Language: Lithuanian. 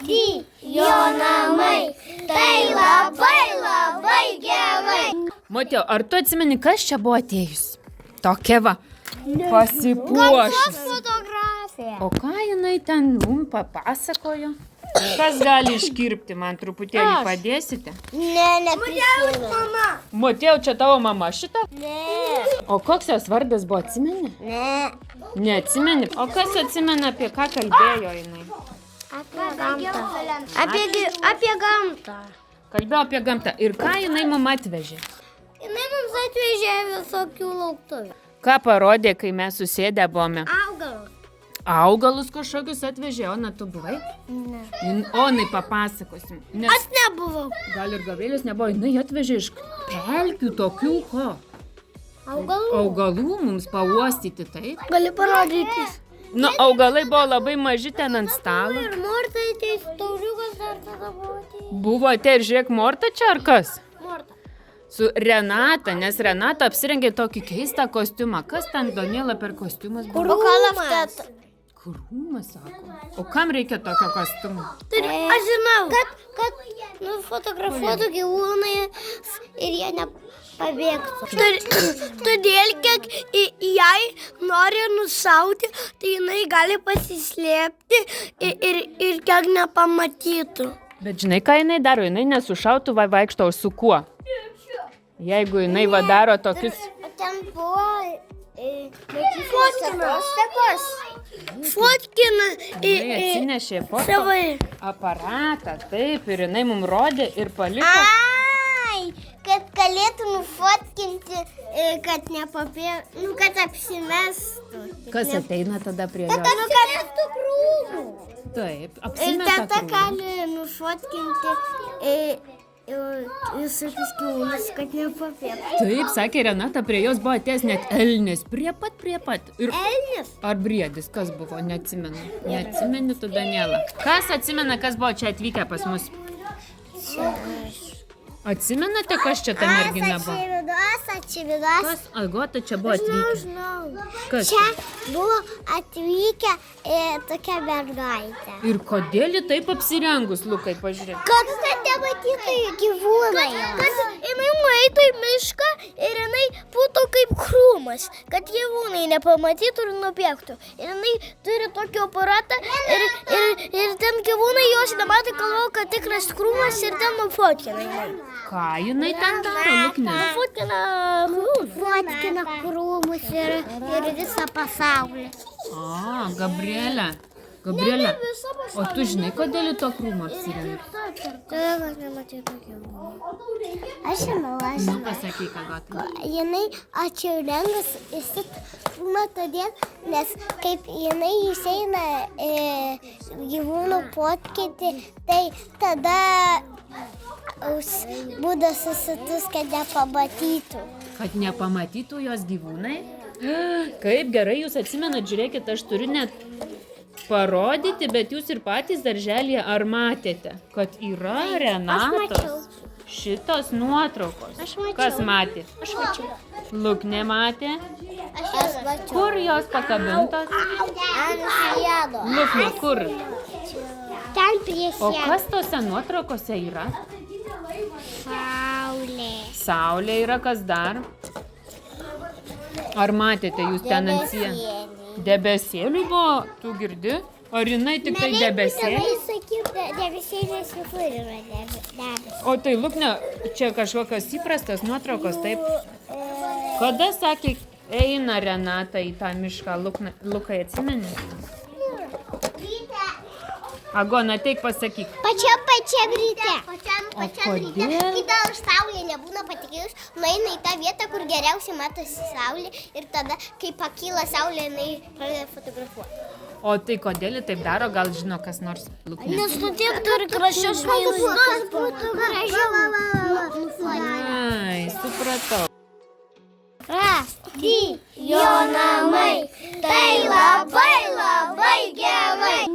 jo namai, tai labai gerai. Motiejau, ar tu atsimeni, kas čia buvo atėjus? Tokia va, pasipuošus. Fotografija. O ką jinai ten mums papasakojo? Kas gali iškirpti, man truputėlį padėsite? Ne, neprisimenu. Motiejau, čia tavo mama šita? Ne. O koks jos vardas buvo, atsimeni? Ne. Neatsimeni. O kas atsimena, apie ką kalbėjo jinai? Apie gamtą. Apie gamtą. Kalbėjo apie gamtą. Ir ką jinai mum atvežė? Jinai mums atvežė visokių lauktuvių. Ką parodė, kai mes susėdę buvome? Augalus. Augalus kažkokius atvežė, Ona, tu buvai? Ne. Onai papasakosim. Nes Aš nebuvau. gal ir Gavrėlis nebuvo, jinai atvežė iš pelkių tokių ko? Augalų. Augalų mums pauostyti, taip? Gali parodyti. Nu, augalai buvo labai maži ten ant stalo. Ir Morta ateis, tauriukas dar tada buvo ateis. Buvo ir žiūrėk, Morta čia ar kas? Morta. Su Renata, nes Renata apsirengė tokį keistą kostiumą. Kas ten, Daniela, per kostiumas buvo? Krūmas. Krūmas, sako. O kam reikia tokio kostiumo? Aš žinau. Kad nufotografuotų gyvūnai ir jie nepabėgtų. Todėl, kiek jai nori nušauti, tai jinai gali pasislėpti ir kiek nepamatytų. Bet žinai, ką jinai daro? Jinai nesušautų, vaikšto, o su kuo? Jeigu jinai daro tokius... Ten buvo fotkina. Jinai atsinešė fotoaparatą, taip, ir jinai mums rodė ir paliko. Ai, kad galėtų nufotkinti, kad nepapėtų, kad apsimestų. Kas ateina tada prie jos? Kad apsimestų krūmų. Taip, Ir apsimeta tada krūmų. gali nufotkinti visokius gyvūnus, kad nepapėtų. Taip, sakė Renata, prie jos buvo atėjęs net elnis, prie pat. Ir... Elnis? Ar briedis, kas buvo, neatsimenu. Neatsimeni tu, Daniela. Kas atsimena, kas buvo čia atvykę pas mus? Atsimenate, kas čia ta mergina buvo? Ačiū. Kas, Agota, čia buvo atvykę? Žinau. Kas? Čia buvo atvykę tokia mergaitė. Ir kodėl ji taip apsirengus, Lukai, pažiūrėk? Kad nematytų gyvūnai. Kad jinai nueitų į mišką ir jinai būtų kaip krūmas. Kad gyvūnai nepamatytų ir nubėgtų. Ir jinai turi tokį aparatą ir ten gyvūnai jos nemato, galvoja, kad tikras krūmas ir ten nufotkina jinai. Ką jinai ten daro, Lukne? Fotkina krūmus ir visą pasaulį. A, Gabrielė. Gabrielė, o tu žinai, kodėl į to krūmą apsirengi? Todėl aš nematytų gyvūnų. Aš žinau. Nu, pasakyk, Agota. Jinai atsirengus įsikrūmą todėl, nes kaip jinai išeina gyvūnų fotkinti, tai tada būdas susitus, kad nepamatytų. Kad nepamatytų jos gyvūnai? Kaip gerai jūs atsimenat, žiūrėkit, aš turiu net parodyti, bet jūs ir patys darželyje ar matėte, kad yra Renatos šitos nuotraukos? Aš mačiau. Kas matė? Aš mačiau. Luknė matė? Aš mačiau. Kur jos pakabintos? Ant sienos. Luknė, kur? Ten prie O sienos. kas tose nuotraukose yra? Saulė. Saulė yra, kas dar? Ar matėte jūs ten ant sienos? Debesėlių buvo, tu girdi? Ar jinai tik tai debesėlių? Debesėlės visur yra debesėlės. O tai, Lukne, čia kažkokios įprastas nuotraukos, taip? Kada, sakė, eina Renata į tą mišką, Lukai, atsimeni? Agona, teik pasakyk. Pačiam ryte. O kodėl? Kai dar saulė nebūna patikėjus, nueina į tą vietą, kur geriausiai matosi saulė ir tada, kai pakyla saulė, jinai pradeda fotografuoti. O tai kodėl ji taip daro, gal žino kas nors, Lukne? Nes tu tiek turi gražius vaizdus. Kad būtų gražiau. Ai, supratau. Jo namai, tai labai gerai.